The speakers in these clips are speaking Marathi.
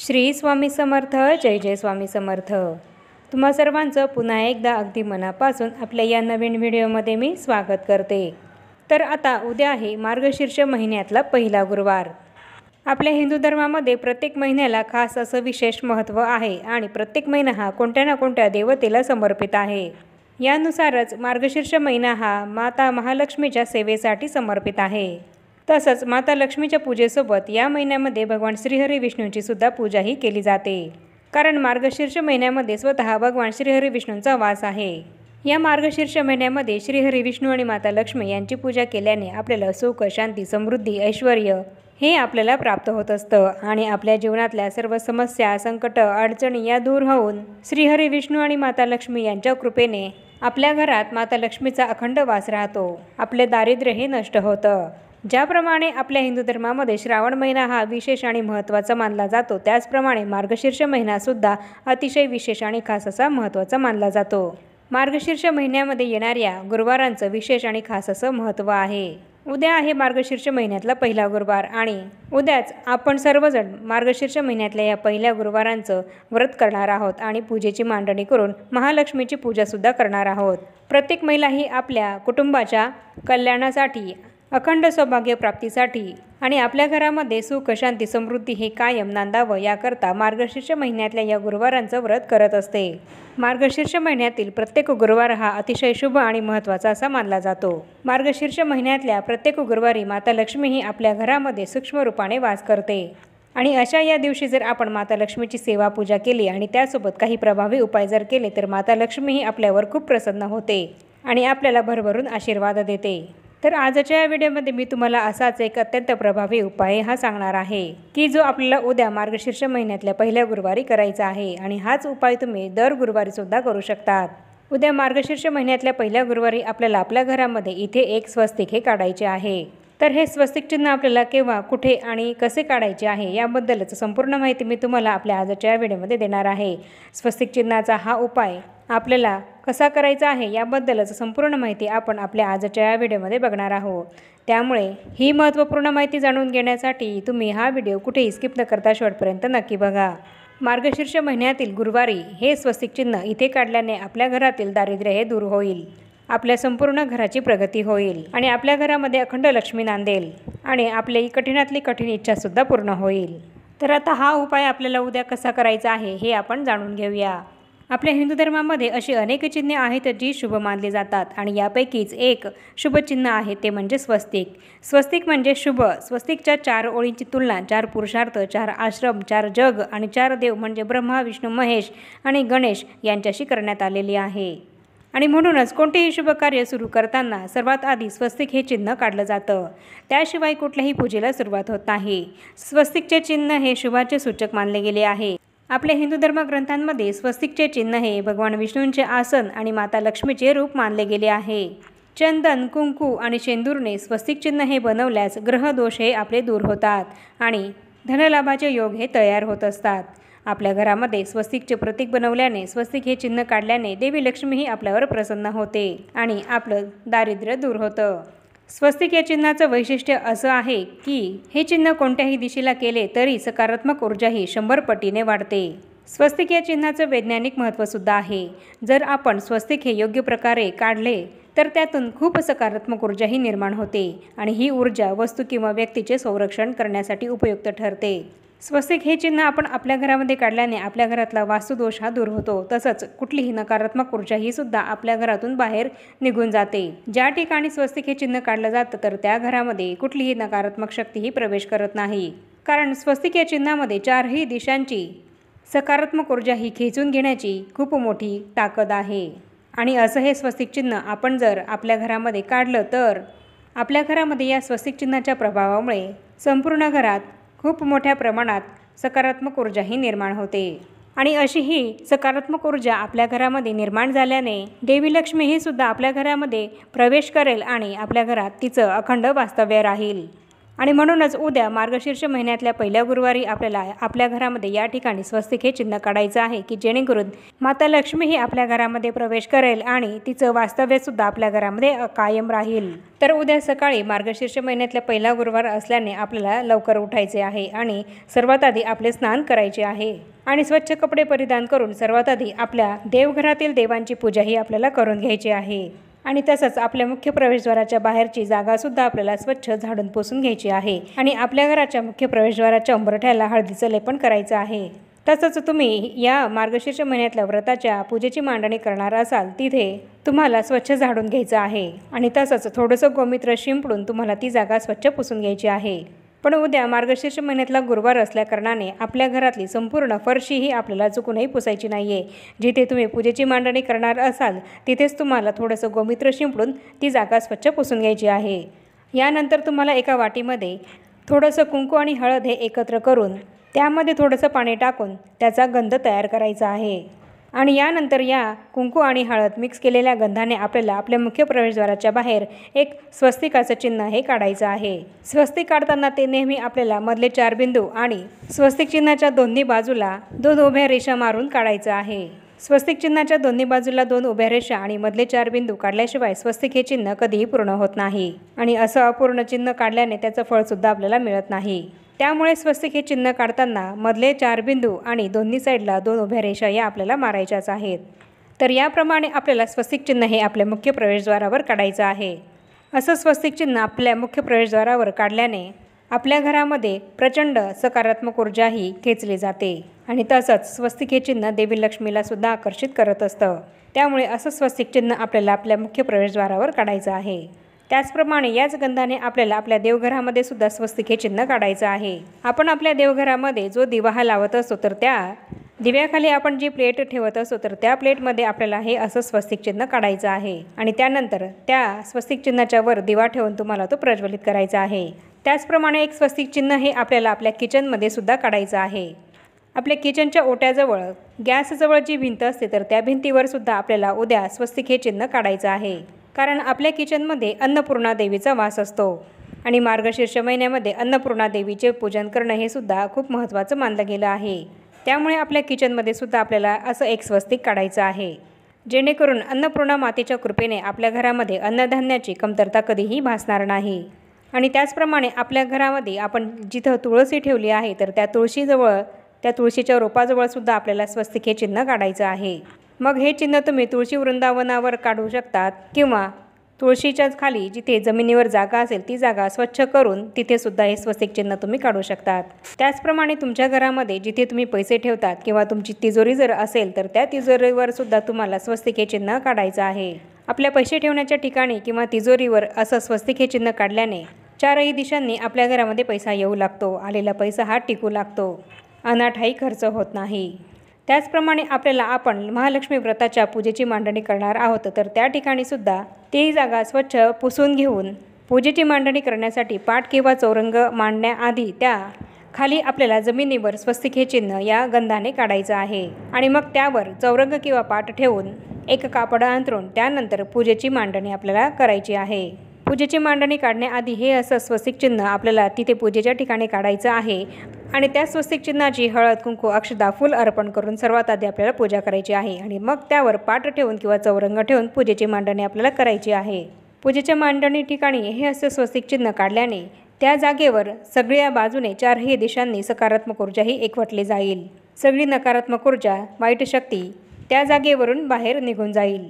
श्री स्वामी समर्थ. जय जय स्वामी समर्थ. तुम्हा सर्वांचं पुन्हा एकदा अगदी मनापासून आपल्या या नवीन व्हिडिओमध्ये मी स्वागत करते. तर आता उद्या आहे मार्गशीर्ष महिन्यातला पहिला गुरुवार. आपल्या हिंदू धर्मामध्ये प्रत्येक महिन्याला खास असं विशेष महत्त्व आहे आणि प्रत्येक महिना हा कोणत्या ना कोणत्या देवतेला समर्पित आहे. यानुसारच मार्गशीर्ष महिना हा माता महालक्ष्मीच्या सेवेसाठी समर्पित आहे. तसंच माता लक्ष्मीच्या पूजेसोबत या महिन्यामध्ये भगवान श्रीहरी विष्णूंची सुद्धा पूजाही केली जाते. कारण मार्गशीर्ष महिन्यामध्ये स्वतः भगवान श्रीहरी विष्णूंचा वास आहे. या मार्गशीर्ष महिन्यामध्ये श्रीहरी विष्णू आणि माता लक्ष्मी यांची पूजा केल्याने आपल्याला सुख, शांती, समृद्धी, ऐश्वर हे आपल्याला प्राप्त होत असतं आणि आपल्या जीवनातल्या सर्व समस्या, संकट, अडचणी या दूर होऊन श्रीहरी विष्णू आणि माता लक्ष्मी यांच्या कृपेने आपल्या घरात माता लक्ष्मीचा अखंड वास राहतो. आपले दारिद्र्य हे नष्ट होतं. ज्याप्रमाणे आपल्या हिंदू धर्मामध्ये श्रावण महिना हा विशेष आणि महत्त्वाचा मानला जातो, त्याचप्रमाणे मार्गशीर्ष महिनासुद्धा अतिशय विशेष आणि खास असा महत्त्वाचा मानला जातो. मार्गशीर्ष महिन्यामध्ये येणाऱ्या गुरुवारांचं विशेष आणि खास असं महत्त्व आहे. उद्या आहे मार्गशीर्ष महिन्यातला पहिला गुरुवार आणि उद्याच आपण सर्वजण मार्गशीर्ष महिन्यातल्या या पहिल्या गुरुवारांचं व्रत करणार आहोत आणि पूजेची मांडणी करून महालक्ष्मीची पूजासुद्धा करणार आहोत. प्रत्येक महिला ही आपल्या कुटुंबाच्या कल्याणासाठी, अखंड सौभाग्य प्राप्तीसाठी आणि आपल्या घरामध्ये सुख, शांती, समृद्धी हे कायम नांदावं याकरता मार्गशीर्ष महिन्यातल्या या गुरुवारांचं व्रत करत असते. मार्गशीर्ष महिन्यातील प्रत्येक गुरुवार हा अतिशय शुभ आणि महत्त्वाचा असा मानला जातो. मार्गशीर्ष महिन्यातल्या प्रत्येक गुरुवारी माता लक्ष्मी ही आपल्या घरामध्ये सूक्ष्म रूपाने वास करते आणि अशा या दिवशी जर आपण माता लक्ष्मीची सेवा पूजा केली आणि त्यासोबत काही प्रभावी उपाय जर केले तर माता लक्ष्मी ही आपल्यावर खूप प्रसन्न होते आणि आपल्याला भरभरून आशीर्वाद देते. तर आजच्या या व्हिडिओमध्ये मी तुम्हाला असाच एक अत्यंत प्रभावी उपाय हा सांगणार आहे की जो आपल्याला उद्या मार्गशीर्ष महिन्यातल्या पहिल्या गुरुवारी करायचा आहे आणि हाच उपाय तुम्ही दर गुरुवारी सुद्धा करू शकतात. उद्या मार्गशीर्ष महिन्यातल्या पहिल्या गुरुवारी आपल्याला आपल्या घरामध्ये इथे एक स्वस्तिक हे काढायचे आहे. तर हे स्वस्तिक चिन्ह आपल्याला केव्हा, कुठे आणि कसे काढायचे आहे याबद्दलच संपूर्ण माहिती मी तुम्हाला आपल्या आजच्या या व्हिडिओमध्ये देणार आहे. स्वस्तिक चिन्हाचा हा उपाय आपल्याला कसा करायचा आहे याबद्दलच संपूर्ण माहिती आपण आपल्या आजच्या या व्हिडिओमध्ये बघणार आहोत. त्यामुळे ही महत्त्वपूर्ण माहिती जाणून घेण्यासाठी तुम्ही हा व्हिडिओ कुठेही स्किप न करता शेवटपर्यंत नक्की बघा. मार्गशीर्ष महिन्यातील गुरुवारी हे स्वस्तिक चिन्ह इथे काढल्याने आपल्या घरातील दारिद्र्य हे दूर होईल, आपल्या संपूर्ण घराची प्रगती होईल आणि आपल्या घरामध्ये अखंड लक्ष्मी नांदेल आणि आपली कठीणातली कठीण इच्छासुद्धा पूर्ण होईल. तर आता हा उपाय आपल्याला उद्या कसा करायचा आहे हे आपण जाणून घेऊया. आपल्या हिंदू धर्मामध्ये अशी अनेक चिन्हे आहेत जी शुभ मानली जातात आणि यापैकीच एक शुभ चिन्ह आहे ते म्हणजे स्वस्तिक. स्वस्तिक म्हणजे शुभ. स्वस्तिकच्या 4 ओळींची तुलना 4 पुरुषार्थ, 4 आश्रम, 4 जग आणि 4 देव म्हणजे ब्रह्मा, विष्णू, महेश आणि गणेश यांच्याशी करण्यात आलेली आहे. आणि म्हणूनच कोणतेही शुभ कार्य सुरू करताना सर्वात आधी स्वस्तिक हे चिन्ह काढलं जातं. त्याशिवाय कुठल्याही पूजेला सुरुवात होत नाही. स्वस्तिकचे चिन्ह हे शुभाचे सूचक मानले गेले आहे. आपल्या हिंदू धर्मग्रंथांमध्ये स्वस्तिकचे चिन्ह हे भगवान विष्णूंचे आसन आणि माता लक्ष्मीचे रूप मानले गेले आहे. चंदन, कुंकू आणि शेंदूरने स्वस्तिक चिन्ह हे बनवल्यास ग्रहदोष हे आपले दूर होतात आणि धनलाभाचे योग हे तयार होत असतात. आपल्या घरामध्ये स्वस्तिकचे प्रतीक बनवल्याने, स्वस्तिक हे चिन्ह काढल्याने देवी लक्ष्मी ही आपल्यावर प्रसन्न होते आणि आपलं दारिद्र्य दूर होतं. स्वस्तिक या चिन्हाचं वैशिष्ट्य असं आहे की हे चिन्ह कोणत्याही दिशेला केले तरी सकारात्मक ऊर्जा ही 100 पटीने वाढते. स्वस्तिक या चिन्हाचं वैज्ञानिक महत्त्वसुद्धा आहे. जर आपण स्वस्तिक हे योग्य प्रकारे काढले तर त्यातून खूप सकारात्मक ऊर्जाही निर्माण होते आणि ही ऊर्जा वस्तू किंवा व्यक्तीचे संरक्षण करण्यासाठी उपयुक्त ठरते. स्वस्तिक हे चिन्ह आपण आपल्या घरामध्ये काढल्याने आपल्या घरातला वास्तुदोष हा दूर होतो. तसंच कुठलीही नकारात्मक ऊर्जा ही सुद्धा आपल्या घरातून बाहेर निघून जाते. ज्या ठिकाणी स्वस्तिक हे चिन्ह काढलं जातं तर त्या घरामध्ये कुठलीही नकारात्मक शक्तीही प्रवेश करत नाही. कारण स्वस्तिक या चिन्हामध्ये 4ही दिशांची सकारात्मक ऊर्जा ही खेचून घेण्याची खूप मोठी ताकद आहे. आणि असं हे स्वस्तिक चिन्ह आपण जर आपल्या घरामध्ये काढलं तर आपल्या घरामध्ये या स्वस्तिक चिन्हाच्या प्रभावामुळे संपूर्ण घरात खूप मोठ्या प्रमाणात सकारात्मक ऊर्जाही निर्माण होते. आणि अशी ही सकारात्मक ऊर्जा आपल्या घरामध्ये निर्माण झाल्याने देवी लक्ष्मी ही सुद्धा आपल्या घरामध्ये प्रवेश करेल आणि आपल्या घरात तिचं अखंड वास्तव्य राहील. आणि म्हणूनच उद्या मार्गशीर्ष महिन्यातल्या पहिल्या गुरुवारी आपल्याला आपल्या घरामध्ये या ठिकाणी स्वस्तिक हे चिन्ह काढायचं आहे की जेणेकरून माता लक्ष्मी ही आपल्या घरामध्ये प्रवेश करेल आणि तिचं वास्तव्यसुद्धा आपल्या घरामध्ये कायम राहील। तर उद्या सकाळी मार्गशीर्ष महिन्यातल्या पहिला गुरुवार असल्याने आपल्याला लवकर उठायचे आहे आणि सर्वात आधी आपले स्नान करायचे आहे आणि स्वच्छ कपडे परिधान करून सर्वात आधी आपल्या देवघरातील देवांची पूजाही आपल्याला करून घ्यायची आहे आणि तसंच आपल्या मुख्य प्रवेशद्वाराच्या बाहेरची जागासुद्धा आपल्याला स्वच्छ झाडून पुसून घ्यायची आहे आणि आपल्या घराच्या मुख्य प्रवेशद्वाराच्या उंबरठ्याला हळदीचं लेपन करायचं आहे। तसंच तुम्ही या मार्गशीर्ष महिन्यातल्या व्रताच्या पूजेची मांडणी करणार असाल तिथे तुम्हाला स्वच्छ झाडून घ्यायचं आहे आणि तसंच थोडंसं गोमित्र शिंपडून तुम्हाला ती जागा स्वच्छ पुसून घ्यायची आहे। पण उद्या मार्गशीर्ष महिन्यातला गुरुवार असल्याकारणाने आपल्या घरातली संपूर्ण फरशी ही आपल्याला चुकूनही पुसायची नाही आहे। जिथे तुम्ही पूजेची मांडणी करणार असाल तिथेच तुम्हाला थोडंसं गोमित्र शिंपडून ती जागा स्वच्छ पुसून घ्यायची आहे। यानंतर तुम्हाला एका वाटीमध्ये थोडंसं कुंकू आणि हळद हे एकत्र करून त्यामध्ये थोडंसं पाणी टाकून त्याचा गंध तयार करायचा आहे आणि यानंतर या कुंकू आणि हळद मिक्स केलेल्या गंधाने आपल्याला आपल्या मुख्य प्रवेशद्वाराच्या बाहेर एक स्वस्तिकाचं चिन्ह हे काढायचं आहे। स्वस्तिक काढताना ते नेहमी आपल्याला मधले 4 बिंदू आणि स्वस्तिक चिन्हाच्या दोन्ही बाजूला 2 उभ्या रेषा मारून काढायचं आहे। स्वस्तिक चिन्हाच्या दोन्ही बाजूला 2 उभ्या रेषा आणि मधले 4 बिंदू काढल्याशिवाय स्वस्तिक हे चिन्ह कधीही पूर्ण होत नाही आणि असं अपूर्ण चिन्ह काढल्याने त्याचं फळसुद्धा आपल्याला मिळत नाही। त्यामुळे स्वस्तिक हे चिन्ह काढताना मधले 4 बिंदू आणि दोन्ही साईडला 2 उभ्या रेषा या आपल्याला मारायच्याच आहेत। तर याप्रमाणे आपल्याला स्वस्तिक चिन्ह हे आपल्या मुख्य प्रवेशद्वारावर काढायचं आहे। असं स्वस्तिक चिन्ह आपल्या मुख्य प्रवेशद्वारावर काढल्याने आपल्या घरामध्ये प्रचंड सकारात्मक ऊर्जा ही खेचली जाते आणि तसंच स्वस्तिक हे चिन्ह देवी लक्ष्मीला सुद्धा आकर्षित करत असतं। त्यामुळे असं स्वस्तिक चिन्ह आपल्याला आपल्या मुख्य प्रवेशद्वारावर काढायचं आहे। त्याचप्रमाणे याच गंधाने आपल्याला आपल्या देवघरामध्ये सुद्धा स्वस्तिक हे चिन्ह काढायचं आहे। आपण आपल्या देवघरामध्ये जो दिवा लावत असतो तर त्या दिव्याखाली आपण जी प्लेट ठेवत असतो तर त्या प्लेटमध्ये आपल्याला हे असं स्वस्तिक चिन्ह काढायचं आहे आणि त्यानंतर त्या स्वस्तिक चिन्हाच्या वर दिवा ठेवून तुम्हाला तो प्रज्वलित करायचा आहे। त्याचप्रमाणे एक स्वस्तिक चिन्ह हे आपल्याला आपल्या किचनमध्ये सुद्धा काढायचं आहे। आपल्या किचनच्या ओट्याजवळ गॅसजवळ जी भिंत असते तर त्या भिंतीवर सुद्धा आपल्याला उद्या स्वस्तिक हे चिन्ह काढायचं आहे कारण आपल्या किचनमध्ये अन्नपूर्णा देवीचा वास असतो आणि मार्गशीर्ष महिन्यामध्ये अन्नपूर्णा देवीचे पूजन करणं हे सुद्धा खूप महत्त्वाचं मानलं गेलं आहे। त्यामुळे आपल्या किचनमध्ये सुद्धा आपल्याला असं एक स्वस्तिक काढायचं आहे जेणेकरून अन्नपूर्णा मातेच्या कृपेने आपल्या घरामध्ये अन्नधान्याची कमतरता कधीही भासणार नाही। आणि त्याचप्रमाणे आपल्या घरामध्ये आपण जिथं तुळशी ठेवली आहे तर त्या तुळशीजवळ त्या तुळशीच्या रोपाजवळ सुद्धा आपल्याला स्वस्तिक हे चिन्ह काढायचं आहे। मग हे चिन्ह तुम्ही तुळशी वृंदावनावर काढू शकतात किंवा तुळशीच्याच खाली जिथे जमिनीवर जागा असेल ती जागा स्वच्छ करून तिथे सुद्धा हे स्वस्तिक चिन्ह तुम्ही काढू शकतात। त्याचप्रमाणे तुमच्या घरामध्ये जिथे तुम्ही पैसे ठेवतात किंवा तुमची तिजोरी जर असेल तर त्या तिजोरीवर सुद्धा तुम्हाला स्वस्तिक हे चिन्ह काढायचं आहे। आपल्या पैसे ठेवण्याच्या ठिकाणी किंवा तिजोरीवर असं स्वस्तिक हे चिन्ह काढल्याने 4ही दिशांनी आपल्या घरामध्ये पैसा येऊ लागतो, आलेला पैसा हा टिकू लागतो, अनाठाई खर्च होत नाही। त्याचप्रमाणे आपल्याला आपण महालक्ष्मी व्रताच्या पूजेची मांडणी करणार आहोत तर त्या ठिकाणी सुद्धा ती जागा स्वच्छ पुसून घेऊन पूजेची मांडणी करण्यासाठी पाट किंवा चौरंग मांडण्याआधी त्या खाली आपल्याला जमिनीवर स्वस्तिक हे चिन्ह या गंधाने काढायचं आहे आणि मग त्यावर चौरंग किंवा पाट ठेवून एक कापड अंथरून त्यानंतर पूजेची मांडणी आपल्याला करायची आहे। पूजेची मांडणी काढण्याआधी हे असं स्वस्तिक चिन्ह आपल्याला तिथे पूजेच्या ठिकाणी काढायचं आहे आणि त्या स्वस्तिक चिन्हाची हळद कुंकू अक्षदा फूल अर्पण करून सर्वात आधी आपल्याला पूजा करायची आहे आणि मग त्यावर पाट ठेवून किंवा चौरंग ठेवून पूजेची मांडणी आपल्याला करायची आहे। पूजेच्या मांडणी ठिकाणी हे असं स्वस्तिक चिन्ह काढल्याने त्या जागेवर सगळ्या बाजूने 4ही दिशांनी सकारात्मक ऊर्जा ही एकवटली जाईल। सगळी नकारात्मक ऊर्जा, वाईट शक्ती त्या जागेवरून बाहेर निघून जाईल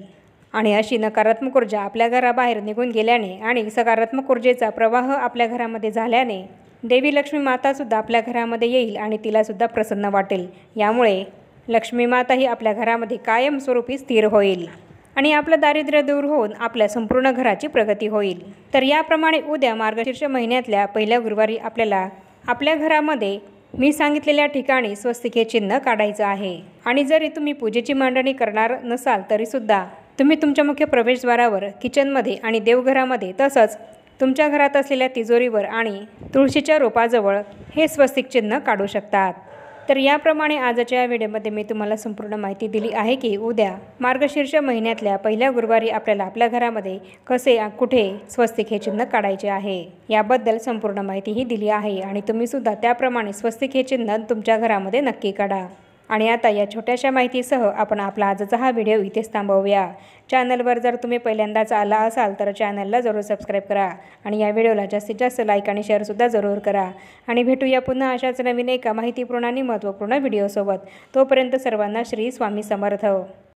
आणि अशी नकारात्मक ऊर्जा आपल्या घराबाहेर निघून गेल्याने आणि सकारात्मक ऊर्जेचा प्रवाह आपल्या घरामध्ये झाल्याने देवी लक्ष्मी मातासुद्धा आपल्या घरामध्ये येईल आणि तिलासुद्धा प्रसन्न वाटेल। यामुळे लक्ष्मी माता ही आपल्या घरामध्ये कायमस्वरूपी स्थिर होईल आणि आपलं दारिद्र्य दूर होऊन आपल्या संपूर्ण घराची प्रगती होईल। तर याप्रमाणे उद्या मार्गशीर्ष महिन्यातल्या पहिल्या गुरुवारी आपल्याला आपल्या घरामध्ये मी सांगितलेल्या ठिकाणी स्वस्तिक हे चिन्ह काढायचं आहे आणि जरी तुम्ही पूजेची मांडणी करणार नसाल तरीसुद्धा तुम्ही तुमच्या मुख्य प्रवेशद्वारावर, किचनमध्ये आणि देवघरामध्ये तसंच तुमच्या घरात असलेल्या तिजोरीवर आणि तुळशीच्या रोपाजवळ हे स्वस्तिक चिन्ह काढू शकतात। तर याप्रमाणे आजच्या व्हिडिओमध्ये मी तुम्हाला संपूर्ण माहिती दिली आहे की उद्या मार्गशीर्ष महिन्यातल्या पहिल्या गुरुवारी आपल्याला आपल्या घरामध्ये कसे कुठे स्वस्तिक हे चिन्ह काढायचे आहे याबद्दल संपूर्ण माहिती ही दिली आहे आणि तुम्ही सुद्धा त्याप्रमाणे स्वस्तिक हे चिन्ह तुमच्या घरामध्ये नक्की काढा। आणि आता या छोट्याशा माहितीसह आपण आपला आजचा हा व्हिडिओ इथेच थांबवूया। चॅनलवर जर तुम्ही पहिल्यांदाच आला असाल तर चॅनलला जरूर सबस्क्राईब करा आणि या व्हिडिओला जास्तीत जास्त लाईक आणि शेअरसुद्धा जरूर करा आणि भेटूया पुन्हा अशाच नवीन एका माहितीपूर्ण आणि महत्त्वपूर्ण व्हिडिओसोबत। तोपर्यंत सर्वांना श्री स्वामी समर्थ।